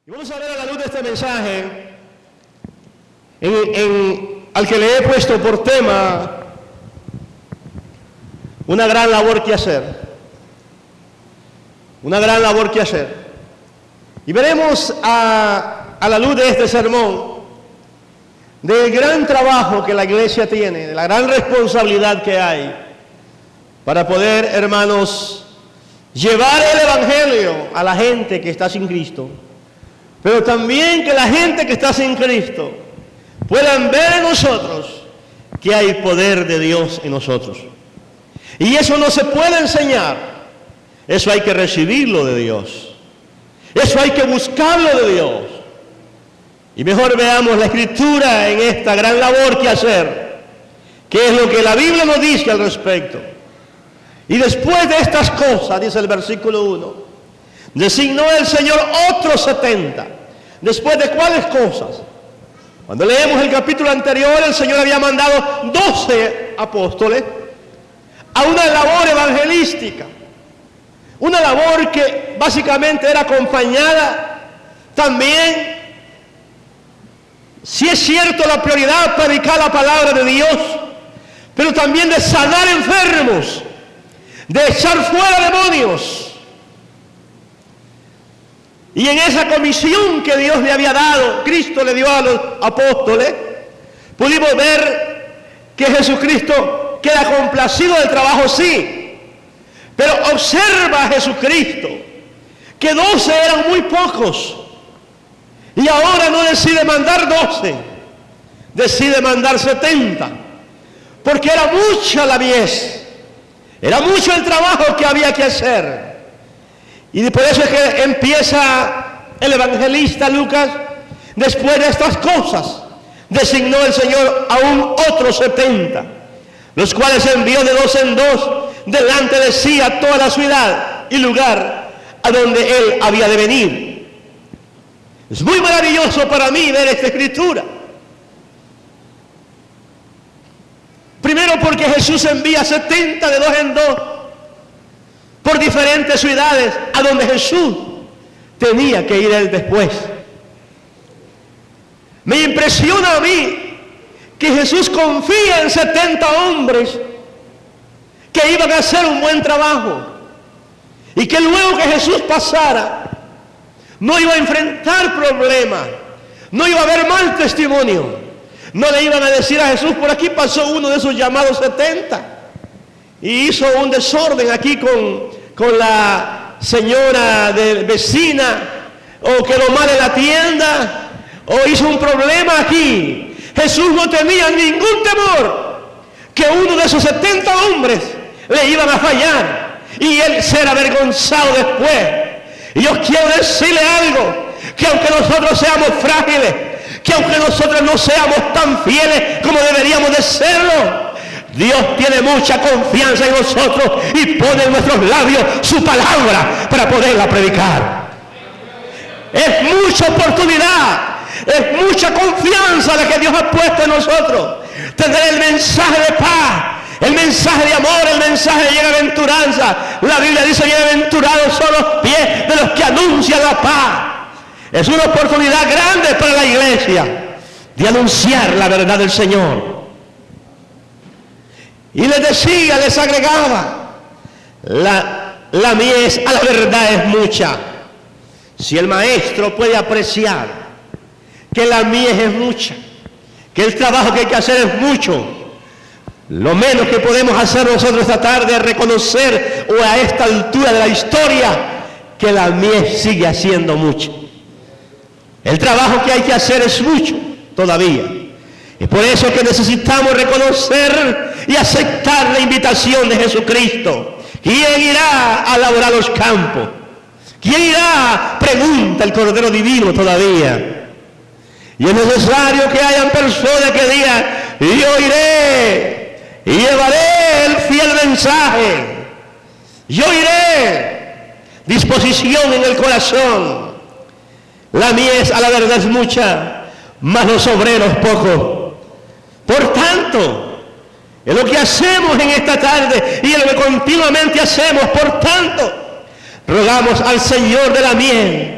Y vamos a ver a la luz de este mensaje, al que le he puesto por tema una gran labor que hacer. Una gran labor que hacer. Y veremos a la luz de este sermón del gran trabajo que la iglesia tiene, de la gran responsabilidad que hay para poder, hermanos, llevar el evangelio a la gente que está sin Cristo. Pero también que la gente que está sin Cristo puedan ver en nosotros que hay poder de Dios en nosotros. Y eso no se puede enseñar. Eso hay que recibirlo de Dios. Eso hay que buscarlo de Dios. Y mejor veamos la Escritura en esta gran labor que hacer. ¿Qué es lo que la Biblia nos dice al respecto? Y después de estas cosas, dice el versículo 1, designó el Señor otros 70. ¿Después de cuáles cosas? Cuando leemos el capítulo anterior, el Señor había mandado 12 apóstoles a una labor evangelística. Una labor que básicamente era acompañada también, si es cierto, la prioridad predicar la palabra de Dios, pero también de sanar enfermos, de echar fuera demonios. Y en esa comisión que Dios le había dado, Cristo le dio a los apóstoles, pudimos ver que Jesucristo queda complacido del trabajo, sí. Pero observa a Jesucristo que 12 eran muy pocos. Y ahora no decide mandar 12, decide mandar 70. Porque era mucha la mies, era mucho el trabajo que había que hacer. Y por eso es que empieza el evangelista Lucas, después de estas cosas, designó el Señor aún otros 70, los cuales envió de 2 en 2 delante de sí a toda la ciudad y lugar a donde él había de venir. Es muy maravilloso para mí ver esta escritura. Primero porque Jesús envía 70 de 2 en 2 por diferentes ciudades a donde Jesús tenía que ir él después. Me impresiona a mí que Jesús confía en 70 hombres que iban a hacer un buen trabajo y que luego que Jesús pasara no iba a enfrentar problemas, no iba a haber mal testimonio, no le iban a decir a Jesús: por aquí pasó uno de esos llamados 70 y hizo un desorden aquí con la señora vecina, o quedó mal en la tienda, o hizo un problema aquí. Jesús no tenía ningún temor que uno de esos 70 hombres le iban a fallar y él ser avergonzado después. Y yo quiero decirle algo, que aunque nosotros seamos frágiles, que aunque nosotros no seamos tan fieles como deberíamos de serlo, Dios tiene mucha confianza en nosotros y pone en nuestros labios su palabra para poderla predicar. Es mucha oportunidad, es mucha confianza la que Dios ha puesto en nosotros. Tener el mensaje de paz, el mensaje de amor, el mensaje de bienaventuranza. La Biblia dice: bienaventurados son los pies de los que anuncian la paz. Es una oportunidad grande para la iglesia de anunciar la verdad del Señor. Y les decía, les agregaba, la mies a la verdad es mucha. Si el maestro puede apreciar que la mies es mucha, que el trabajo que hay que hacer es mucho, lo menos que podemos hacer nosotros esta tarde es reconocer, o a esta altura de la historia, que la mies sigue haciendo mucho. El trabajo que hay que hacer es mucho todavía. Y por eso es que necesitamos reconocer y aceptar la invitación de Jesucristo. ¿Quién irá a laborar los campos? ¿Quién irá? Pregunta el Cordero Divino todavía. Y es necesario que hayan personas que digan: yo iré y llevaré el fiel mensaje. Yo iré. Disposición en el corazón. La mies a la verdad es mucha, mas los obreros pocos. Por tanto, es lo que hacemos en esta tarde y es lo que continuamente hacemos. Por tanto, rogamos al Señor de la mies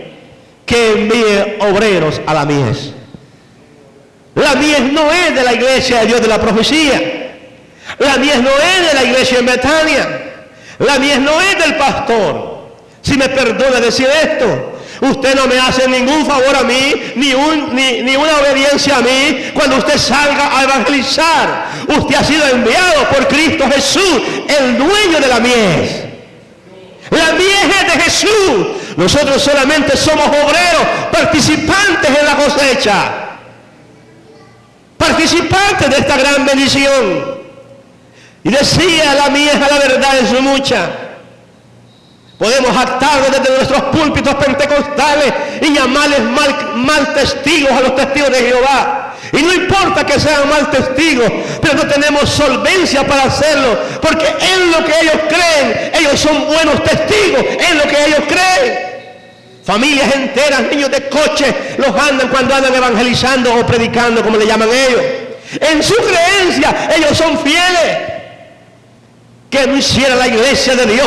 que envíe obreros a la mies. La mies no es de la iglesia de Dios de la profecía. La mies no es de la iglesia en Betania. La mies no es del pastor. Si me perdona decir esto, usted no me hace ningún favor a mí, ni una obediencia a mí, cuando usted salga a evangelizar. Usted ha sido enviado por Cristo Jesús, el dueño de la mies. La mies es de Jesús. Nosotros solamente somos obreros, participantes en la cosecha, participantes de esta gran bendición. Y decía, la mies a la verdad es mucha. Podemos jactarnos desde nuestros púlpitos pentecostales y llamarles mal testigos a los testigos de Jehová. Y no importa que sean mal testigos, pero no tenemos solvencia para hacerlo, porque en lo que ellos creen, ellos son buenos testigos, en lo que ellos creen. Familias enteras, niños de coche, los andan cuando andan evangelizando o predicando, como le llaman ellos. En su creencia, ellos son fieles. Que no hiciera la iglesia de Dios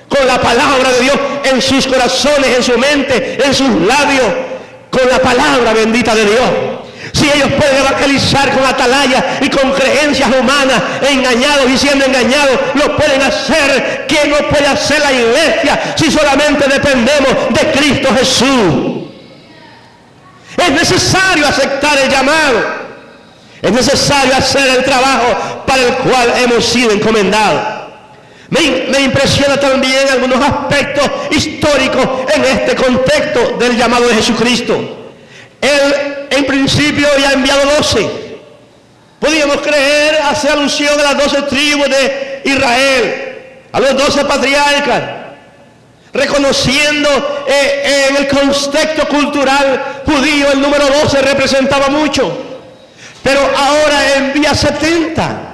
con la palabra de Dios en sus corazones, en su mente, en sus labios, con la palabra bendita de Dios. Si ellos pueden evangelizar con atalaya y con creencias humanas, engañados y siendo engañados, lo pueden hacer. ¿Quién no puede hacer la iglesia si solamente dependemos de Cristo Jesús? Es necesario aceptar el llamado. Es necesario hacer el trabajo para el cual hemos sido encomendados. Me impresiona también algunos aspectos históricos en este contexto del llamado de Jesucristo. Él en principio había enviado 12. Podríamos creer, hacer alusión a las 12 tribus de Israel, a los 12 patriarcas, reconociendo en el contexto cultural judío el número 12 representaba mucho. Pero ahora envía 70.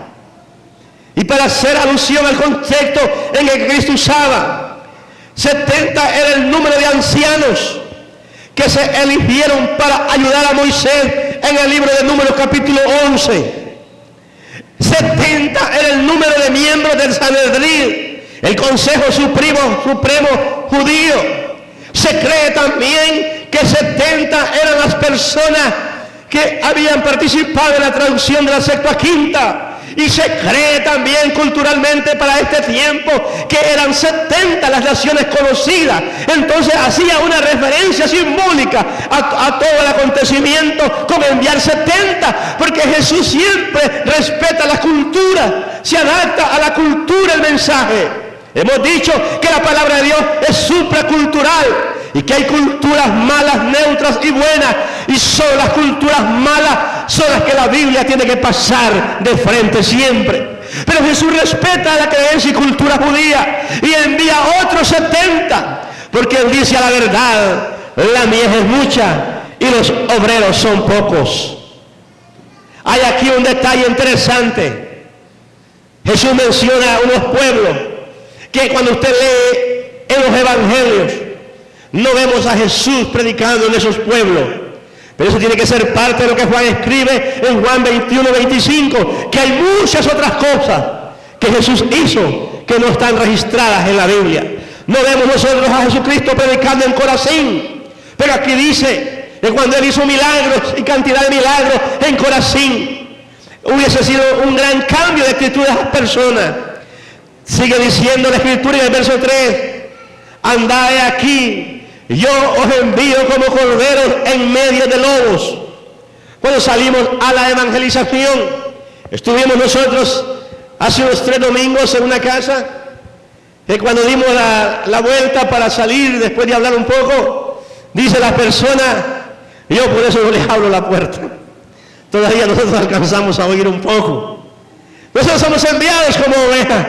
Y para hacer alusión al contexto en el que Cristo usaba, 70 era el número de ancianos que se eligieron para ayudar a Moisés en el libro de Números capítulo 11. 70 era el número de miembros del Sanedrín, el Consejo Supremo judío. Se cree también que 70 eran las personas que habían participado en la traducción de la Septuaginta. Y se cree también culturalmente para este tiempo que eran 70 las naciones conocidas. Entonces hacía una referencia simbólica a todo el acontecimiento con enviar 70, porque Jesús siempre respeta la cultura, se adapta a la cultura el mensaje. Hemos dicho que la palabra de Dios es supracultural y que hay culturas malas, neutras y buenas, y solo las culturas malas son las que la Biblia tiene que pasar de frente siempre. Pero Jesús respeta la creencia y cultura judía y envía otros 70, porque Él dice a la verdad, la mies es mucha y los obreros son pocos. Hay aquí un detalle interesante. Jesús menciona unos pueblos que cuando usted lee en los evangelios, no vemos a Jesús predicando en esos pueblos. Pero eso tiene que ser parte de lo que Juan escribe en Juan 21:25, que hay muchas otras cosas que Jesús hizo que no están registradas en la Biblia. No vemos nosotros a Jesucristo predicando en Corazín, pero aquí dice que cuando Él hizo milagros y cantidad de milagros en Corazín, hubiese sido un gran cambio de actitud de esas personas. Sigue diciendo la Escritura en el verso 3, andad aquí, yo os envío como corderos en medio de lobos. Cuando salimos a la evangelización, estuvimos nosotros hace unos 3 domingos en una casa, que cuando dimos la vuelta para salir, después de hablar un poco, dice la persona, yo por eso no les abro la puerta. Todavía nosotros alcanzamos a oír un poco. Nosotros somos enviados como ovejas.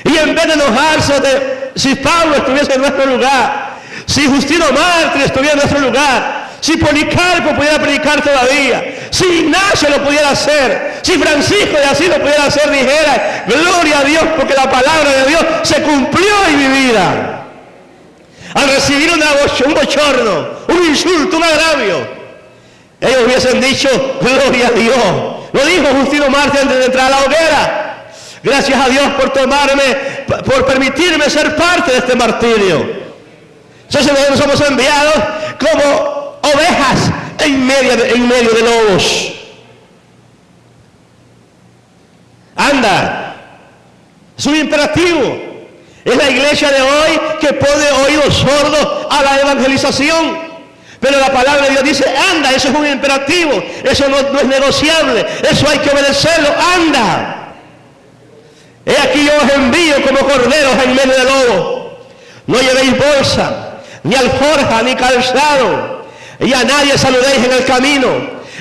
Y en vez de enojarse si Pablo estuviese en nuestro lugar, si Justino Mártir estuviera en nuestro lugar, si Policarpo pudiera predicar todavía, si Ignacio lo pudiera hacer, si Francisco de Asís lo pudiera hacer, dijera, gloria a Dios, porque la palabra de Dios se cumplió en mi vida. Al recibir un bochorno, un insulto, un agravio, ellos hubiesen dicho, gloria a Dios. Lo dijo Justino Mártir antes de entrar a la hoguera. Gracias a Dios por permitirme ser parte de este martirio. Entonces nosotros somos enviados como ovejas en medio de lobos. Anda, es un imperativo. Es la iglesia de hoy que pone oídos sordos a la evangelización. Pero la palabra de Dios dice, anda, eso es un imperativo. Eso no es negociable. Eso hay que obedecerlo. Anda. He aquí yo os envío como corderos en medio de lobos. No llevéis bolsa, ni alforja, ni calzado. Y a nadie saludéis en el camino.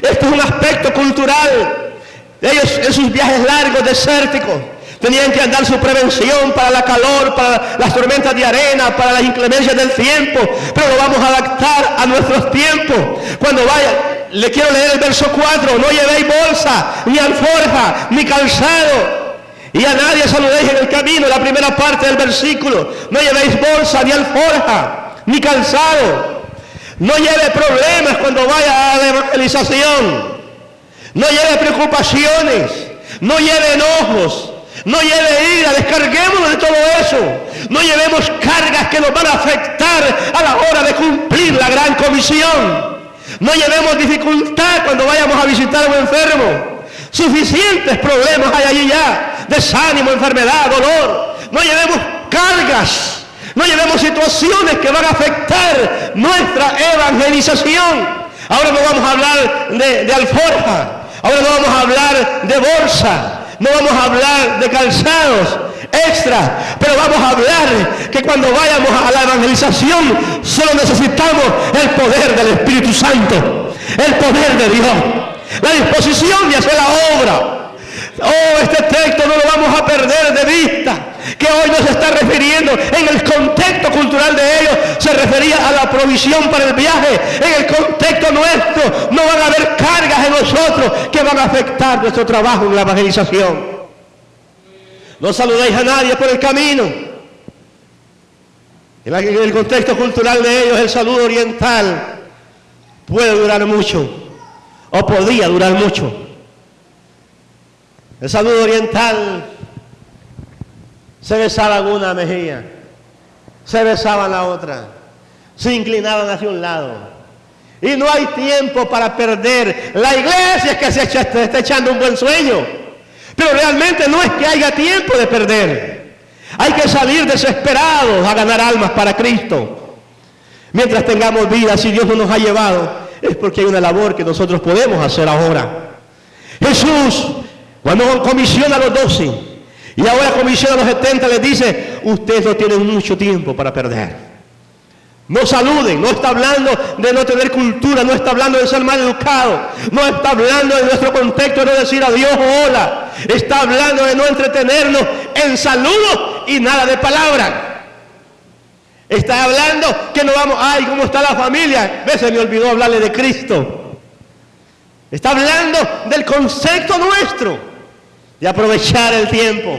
Esto es un aspecto cultural. Ellos en sus viajes largos, desérticos, tenían que andar su prevención para la calor, para las tormentas de arena, para las inclemencias del tiempo. Pero lo vamos a adaptar a nuestros tiempos. Cuando vaya, le quiero leer el verso 4. No llevéis bolsa, ni alforja, ni calzado. Y a nadie saludéis en el camino. La primera parte del versículo. No llevéis bolsa, ni alforja, ni calzado. No lleve problemas cuando vaya a la evangelización. No lleve preocupaciones. No lleve enojos. No lleve ira, descarguémonos de todo eso. No llevemos cargas que nos van a afectar a la hora de cumplir la gran comisión. No llevemos dificultad cuando vayamos a visitar a un enfermo. Suficientes problemas hay allí ya. Desánimo, enfermedad, dolor. No llevemos cargas. No llevemos situaciones que van a afectar nuestra evangelización. Ahora no vamos a hablar de alforja. Ahora no vamos a hablar de bolsa. No vamos a hablar de calzados extra, pero vamos a hablar que cuando vayamos a la evangelización solo necesitamos el poder del Espíritu Santo, el poder de Dios, la disposición de hacer la obra. Oh, este texto no lo vamos a perder de vista, que hoy nos está refiriendo, en el contexto cultural de ellos, se refería a la provisión para el viaje. En el contexto nuestro, no van a haber cargas en nosotros que van a afectar nuestro trabajo en la evangelización. No saludéis a nadie por el camino. En el contexto cultural de ellos, el saludo oriental puede durar mucho, o podía durar mucho. El saludo oriental, se besaban una mejilla, se besaban la otra, se inclinaban hacia un lado. Y no hay tiempo para perder. La iglesia es que se está echando un buen sueño, pero realmente no es que haya tiempo de perder. Hay que salir desesperados a ganar almas para Cristo. Mientras tengamos vida, si Dios no nos ha llevado, es porque hay una labor que nosotros podemos hacer ahora. Jesús, cuando comisiona a los 12 y ahora comisiona a los 70, les dice, ustedes no tienen mucho tiempo para perder. No saluden. No está hablando de no tener cultura, no está hablando de ser mal educado, no está hablando de nuestro contexto de no decir adiós o hola. Está hablando de no entretenernos en saludos y nada de palabra. Está hablando que no vamos, ay, ¿cómo está la familia? Se me olvidó hablarle de Cristo. Está hablando del concepto nuestro, de aprovechar el tiempo.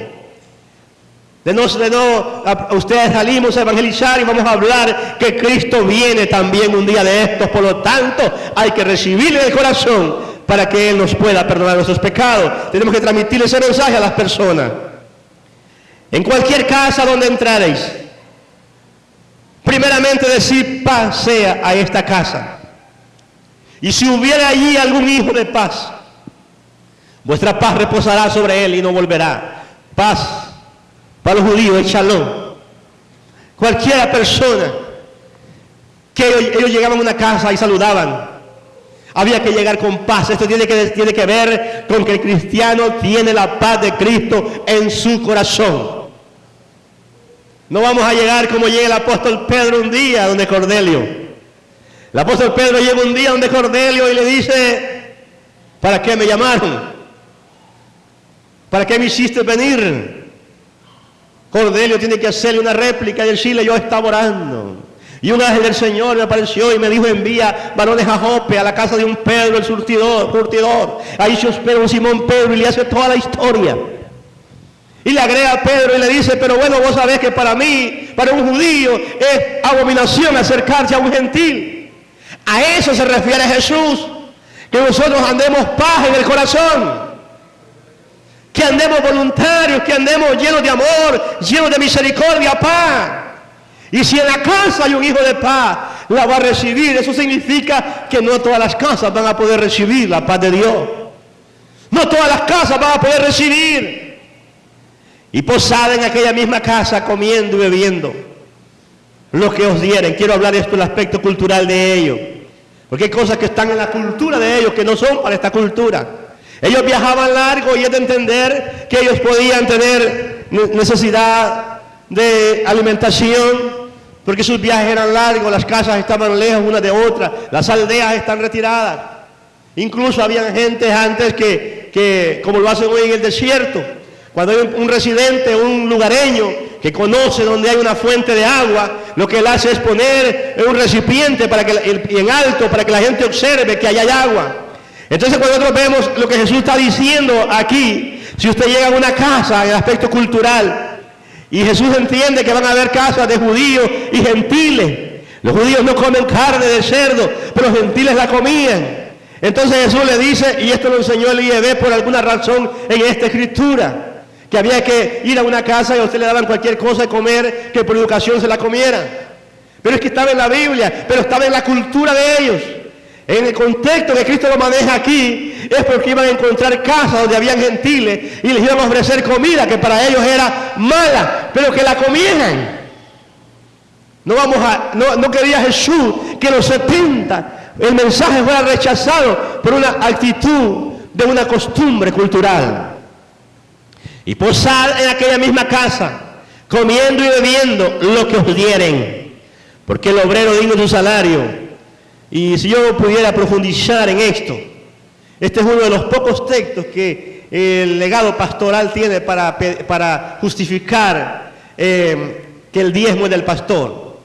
Ustedes salimos a evangelizar y vamos a hablar que Cristo viene también un día de estos. Por lo tanto, hay que recibirle en el corazón para que Él nos pueda perdonar nuestros pecados. Tenemos que transmitirle ese mensaje a las personas. En cualquier casa donde entraréis, primeramente decir, paz sea a esta casa. Y si hubiera allí algún hijo de paz, vuestra paz reposará sobre él y no volverá. Paz para los judíos es shalom. Cualquiera persona que ellos llegaban a una casa y saludaban, había que llegar con paz. Esto tiene que ver con que el cristiano tiene la paz de Cristo en su corazón. No vamos a llegar como llega el apóstol Pedro un día donde Cornelio. El apóstol Pedro llega un día donde Cornelio y le dice, ¿para qué me llamaron? ¿Para qué me hiciste venir? Cornelio tiene que hacerle una réplica y decirle, yo estaba orando. Y un ángel del Señor me apareció y me dijo, envía varones a Jope, a la casa de un Pedro, el curtidor. Ahí se hospeda un Simón Pedro y le hace toda la historia. Y le agrega a Pedro y le dice, pero bueno, vos sabés que para mí, para un judío, es abominación acercarse a un gentil. A eso se refiere Jesús, que nosotros andemos paz en el corazón, que andemos voluntarios, que andemos llenos de amor, llenos de misericordia, paz. Y si en la casa hay un hijo de paz, la va a recibir. Eso significa que no todas las casas van a poder recibir la paz de Dios. No todas las casas van a poder recibir. Y posada en aquella misma casa, comiendo y bebiendo lo que os dieren. Quiero hablar de esto, el aspecto cultural de ellos. Porque hay cosas que están en la cultura de ellos que no son para esta cultura. Ellos viajaban largo y es de entender que ellos podían tener necesidad de alimentación, porque sus viajes eran largos, las casas estaban lejos una de otra, las aldeas están retiradas. Incluso había gente antes que como lo hacen hoy en el desierto, cuando hay un residente, un lugareño que conoce donde hay una fuente de agua, lo que él hace es poner un recipiente en alto para que la gente observe que allá hay agua. Entonces cuando nosotros vemos lo que Jesús está diciendo aquí, si usted llega a una casa en el aspecto cultural, y Jesús entiende que van a haber casas de judíos y gentiles. Los judíos no comen carne de cerdo, pero los gentiles la comían. Entonces Jesús le dice, y esto lo enseñó el IEB por alguna razón en esta escritura, que había que ir a una casa y a usted le daban cualquier cosa de comer, que por educación se la comiera. Pero es que estaba en la Biblia, pero estaba en la cultura de ellos. En el contexto que Cristo lo maneja aquí, es porque iban a encontrar casas donde habían gentiles y les iban a ofrecer comida que para ellos era mala, pero que la comieran. No quería Jesús que los 70, el mensaje fuera rechazado por una actitud de una costumbre cultural. Y posar en aquella misma casa, comiendo y bebiendo lo que os dieren, porque el obrero digno de su salario. Y si yo pudiera profundizar en esto, este es uno de los pocos textos que el legado pastoral tiene para justificar que el diezmo es del pastor.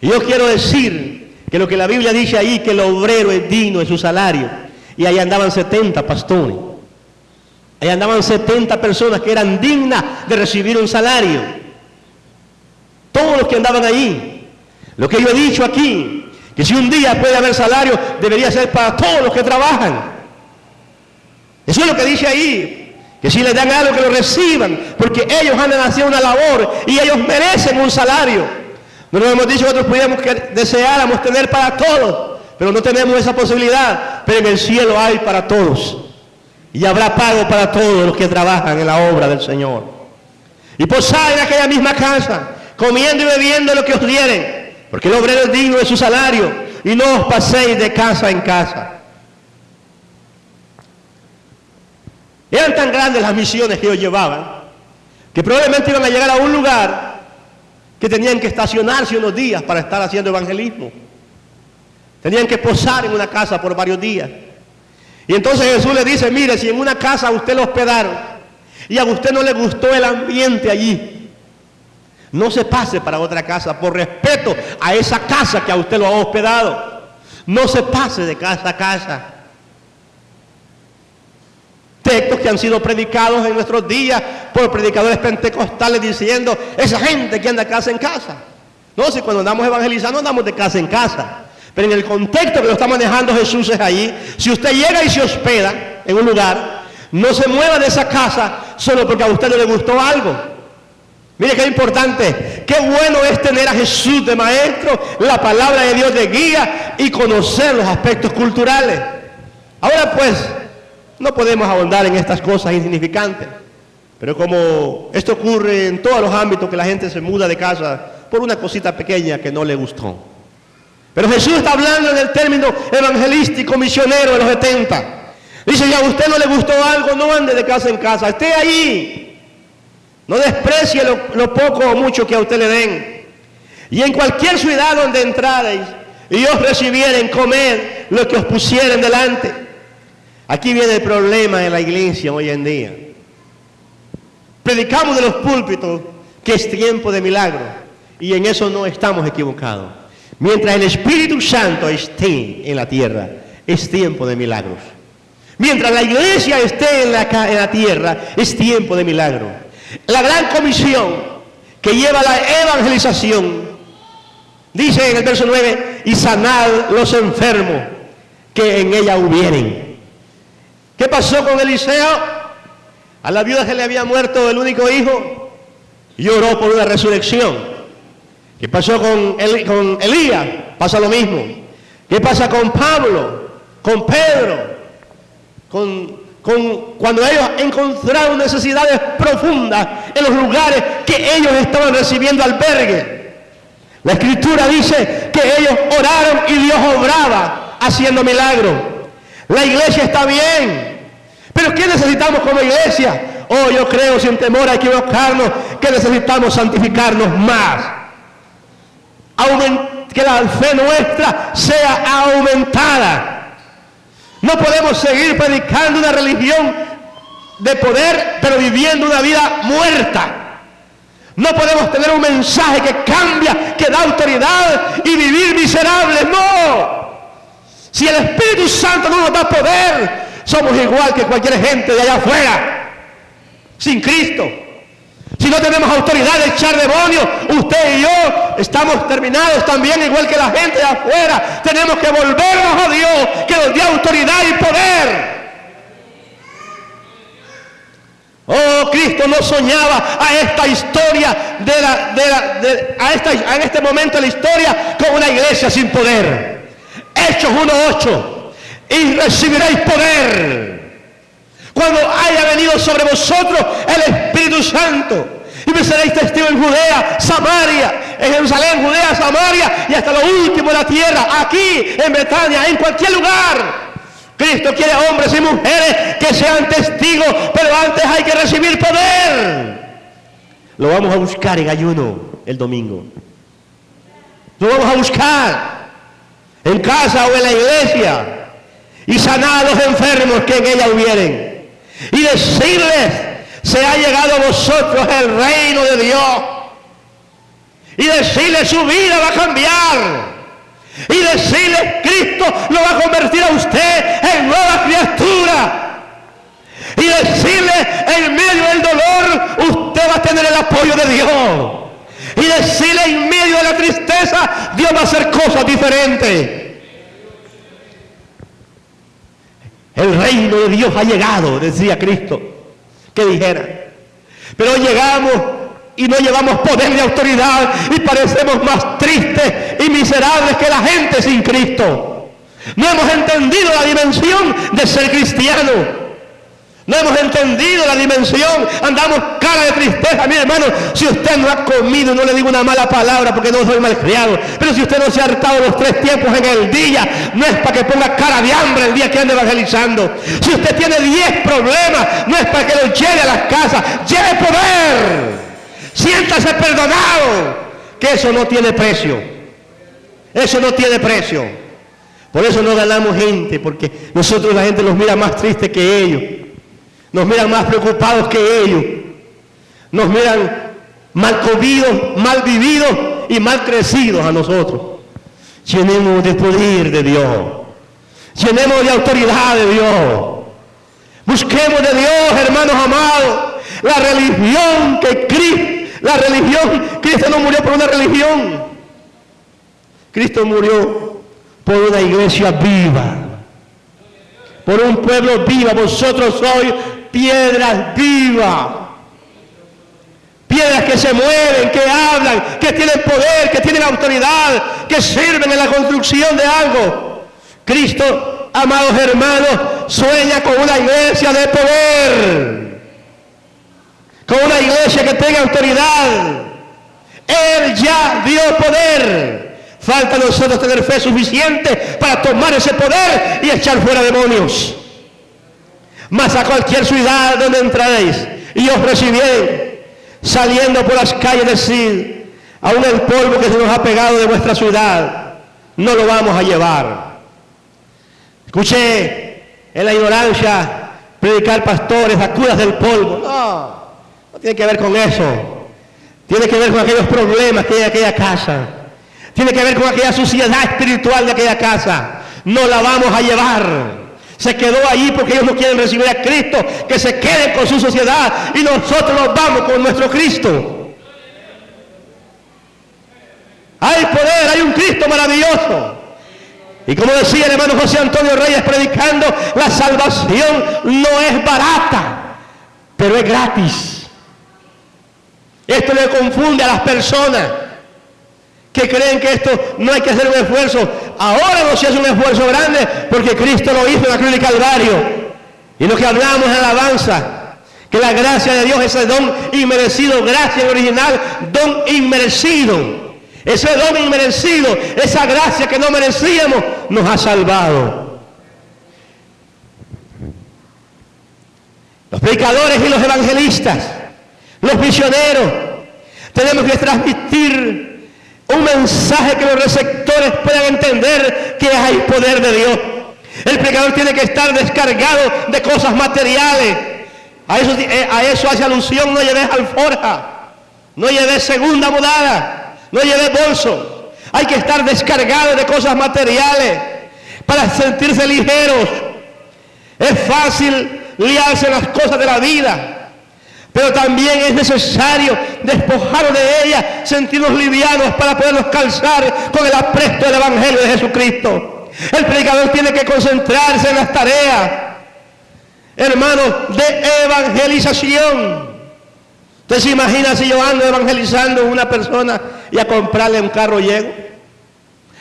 Y yo quiero decir que lo que la Biblia dice ahí, que el obrero es digno de su salario, y ahí andaban 70 pastores, ahí andaban 70 personas que eran dignas de recibir un salario. Todos los que andaban allí, lo que yo he dicho aquí, que si un día puede haber salario, debería ser para todos los que trabajan. Eso es lo que dice ahí, que si les dan algo que lo reciban, porque ellos han haciendo una labor y ellos merecen un salario. No nos hemos dicho que nosotros pudiéramos deseáramos tener para todos, pero no tenemos esa posibilidad, pero en el cielo hay para todos. Y habrá pago para todos los que trabajan en la obra del Señor. Y posad en aquella misma casa, comiendo y bebiendo lo que os dieren, porque el obrero es digno de su salario, y no os paséis de casa en casa. Eran tan grandes las misiones que ellos llevaban, que probablemente iban a llegar a un lugar que tenían que estacionarse unos días para estar haciendo evangelismo. Tenían que posar en una casa por varios días. Y entonces Jesús le dice, mire, si en una casa a usted lo hospedaron, y a usted no le gustó el ambiente allí, no se pase para otra casa, por respeto a esa casa que a usted lo ha hospedado. No se pase de casa a casa. Textos que han sido predicados en nuestros días por predicadores pentecostales diciendo, esa gente que anda de casa en casa. No, si cuando andamos evangelizando andamos de casa en casa. Pero en el contexto que lo está manejando Jesús es allí. Si usted llega y se hospeda en un lugar, no se mueva de esa casa solo porque a usted no le gustó algo. Mire qué importante, qué bueno es tener a Jesús de maestro, la palabra de Dios de guía y conocer los aspectos culturales. Ahora pues, no podemos ahondar en estas cosas insignificantes, pero como esto ocurre en todos los ámbitos que la gente se muda de casa por una cosita pequeña que no le gustó. Pero Jesús está hablando en el término evangelístico, misionero de los 70. Dice, si a usted no le gustó algo, no ande de casa en casa, esté allí. No desprecie lo poco o mucho que a usted le den. Y en cualquier ciudad donde entrarais y os recibieren, comer lo que os pusieren delante. Aquí viene el problema en la iglesia hoy en día. Predicamos de los púlpitos que es tiempo de milagro. Y en eso no estamos equivocados. Mientras el Espíritu Santo esté en la tierra, es tiempo de milagros. Mientras la iglesia esté en la tierra, es tiempo de milagros. La gran comisión que lleva la evangelización, dice en el verso 9, y sanad los enfermos que en ella hubieren. ¿Qué pasó con Eliseo? A la viuda que le había muerto el único hijo, y oró por una resurrección. ¿Qué pasó con Elías? Pasa lo mismo. ¿Qué pasa con Pablo? Con Pedro. Cuando ellos encontraron necesidades profundas en los lugares que ellos estaban recibiendo albergue. La Escritura dice que ellos oraron y Dios obraba haciendo milagros. La iglesia está bien, pero ¿qué necesitamos como iglesia? Oh, yo creo, sin temor a equivocarnos, que necesitamos santificarnos más. Que la fe nuestra sea aumentada. No podemos seguir predicando una religión de poder, pero viviendo una vida muerta. No podemos tener un mensaje que cambia, que da autoridad y vivir miserables. No. Si el Espíritu Santo no nos da poder, somos igual que cualquier gente de allá afuera, sin Cristo. Si no tenemos autoridad de echar demonios, usted y yo estamos terminados también, igual que la gente de afuera. Tenemos que volvernos a Dios, que nos dé autoridad y poder. Oh, Cristo no soñaba a esta historia en este momento de la historia con una iglesia sin poder. Hechos 1:8, y recibiréis poder cuando haya venido sobre vosotros el Espíritu Santo, y me seréis testigos en Judea, Samaria, en Jerusalén, Judea, Samaria, y hasta lo último de la tierra, aquí, en Betania, en cualquier lugar. Cristo quiere hombres y mujeres que sean testigos, pero antes hay que recibir poder. Lo vamos a buscar en ayuno el domingo. Lo vamos a buscar en casa o en la iglesia, y sanar a los enfermos que en ella hubieren, y decirles: se ha llegado a vosotros el reino de Dios, y decirles: su vida va a cambiar, y decirles: Cristo lo va a convertir a usted en nueva criatura, y decirles: en medio del dolor usted va a tener el apoyo de Dios, y decirle: en medio de la tristeza Dios va a hacer cosas diferentes. El reino de Dios ha llegado, decía Cristo que dijera. Pero llegamos y no llevamos poder ni autoridad, y parecemos más tristes y miserables que la gente sin Cristo. No hemos entendido la dimensión de ser cristiano. No hemos entendido la dimensión, andamos cara de tristeza. Mi hermano, si usted no ha comido, no le digo una mala palabra porque no soy malcriado, pero si usted no se ha hartado los 3 tiempos en el día, no es para que ponga cara de hambre el día que ande evangelizando. Si usted tiene 10 problemas, no es para que los lleve a las casas. Lleve poder, siéntase perdonado, que eso no tiene precio. Eso no tiene precio. Por eso no ganamos gente, porque nosotros, la gente los mira más tristes que ellos. Nos miran más preocupados que ellos. Nos miran mal comidos, mal vividos y mal crecidos a nosotros. Llenemos de poder de Dios. Llenemos de autoridad de Dios. Busquemos de Dios, hermanos amados. La religión que Cristo no murió por una religión. Cristo murió por una iglesia viva. Por un pueblo vivo. Vosotros sois piedras vivas, piedras que se mueven, que hablan, que tienen poder, que tienen autoridad, que sirven en la construcción de algo. Cristo, amados hermanos, sueña con una iglesia de poder, con una iglesia que tenga autoridad. Él ya dio poder. Falta a nosotros tener fe suficiente para tomar ese poder y echar fuera demonios. Mas a cualquier ciudad donde entraréis y os recibieren, saliendo por las calles, decid: aún el polvo que se nos ha pegado de vuestra ciudad, no lo vamos a llevar. Escuché en la ignorancia predicar pastores: sacudas del polvo. No tiene que ver con eso. Tiene que ver con aquellos problemas que hay en aquella casa. Tiene que ver con aquella suciedad espiritual de aquella casa. No la vamos a llevar. Se quedó allí porque ellos no quieren recibir a Cristo. Que se queden con su sociedad y nosotros nos vamos con nuestro Cristo. Hay poder, hay un Cristo maravilloso. Y como decía el hermano José Antonio Reyes predicando, la salvación no es barata, pero es gratis. Esto le confunde a las personas que creen que esto no hay que hacer un esfuerzo. Ahora no se hace un esfuerzo grande porque Cristo lo hizo en la cruz de Calvario. Y lo que hablamos en alabanza, que la gracia de Dios es el don inmerecido, gracia original, don inmerecido. Ese don inmerecido, esa gracia que no merecíamos, nos ha salvado. Los predicadores y los evangelistas, los misioneros, tenemos que transmitir un mensaje que los receptores puedan entender que hay poder de Dios. El predicador tiene que estar descargado de cosas materiales. A eso hace alusión: no lleves alforja, no lleves segunda modada, no lleves bolso. Hay que estar descargado de cosas materiales para sentirse ligeros. Es fácil liarse en las cosas de la vida, pero también es necesario despojarnos de ellas, sentirnos livianos para podernos calzar con el apresto del Evangelio de Jesucristo. El predicador tiene que concentrarse en las tareas, hermanos, de evangelización. ¿Usted se imagina si yo ando evangelizando a una persona y a comprarle un carro llego?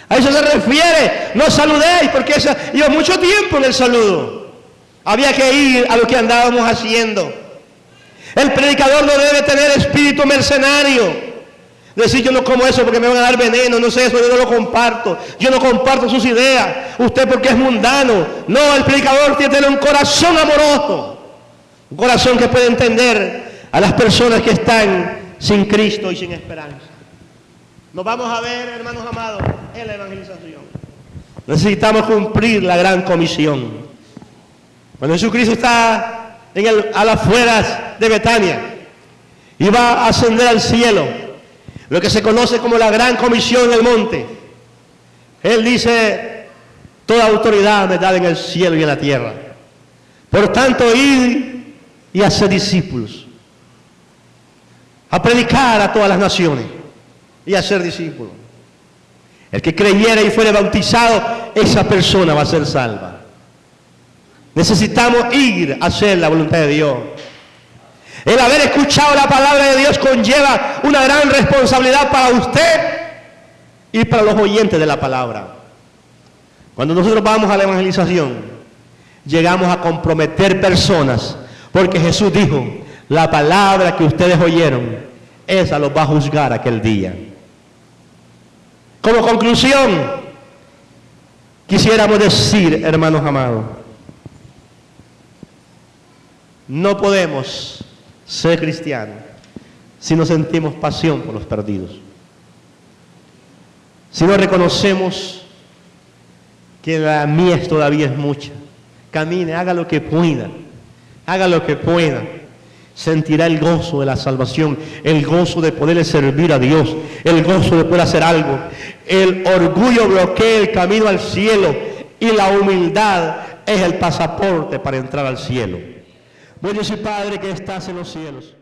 A eso se refiere. No saludéis, porque lleva mucho tiempo en el saludo. Había que ir a lo que andábamos haciendo. El predicador no debe tener espíritu mercenario. Decir: yo no como eso porque me van a dar veneno, no sé, eso yo no lo comparto. Yo no comparto sus ideas. Usted porque es mundano. No, el predicador tiene que tener un corazón amoroso. Un corazón que puede entender a las personas que están sin Cristo y sin esperanza. Nos vamos a ver, hermanos amados, en la evangelización. Necesitamos cumplir la gran comisión. Cuando Jesucristo está a las afueras de Betania y va a ascender al cielo, lo que se conoce como la gran comisión en el monte, Él dice: toda autoridad me da en el cielo y en la tierra. Por tanto, id y haced discípulos, a predicar a todas las naciones y a ser discípulos. El que creyere y fuere bautizado, esa persona va a ser salva. Necesitamos ir a hacer la voluntad de Dios. El haber escuchado la palabra de Dios conlleva una gran responsabilidad para usted y para los oyentes de la palabra. Cuando nosotros vamos a la evangelización, llegamos a comprometer personas, porque Jesús dijo: la palabra que ustedes oyeron, esa los va a juzgar aquel día. Como conclusión, quisiéramos decir, hermanos amados, no podemos ser cristianos si no sentimos pasión por los perdidos. Si no reconocemos que la mies todavía es mucha. Camine, haga lo que pueda. Haga lo que pueda. Sentirá el gozo de la salvación, el gozo de poderle servir a Dios, el gozo de poder hacer algo. El orgullo bloquea el camino al cielo y la humildad es el pasaporte para entrar al cielo. Buen Dios y Padre que estás en los cielos,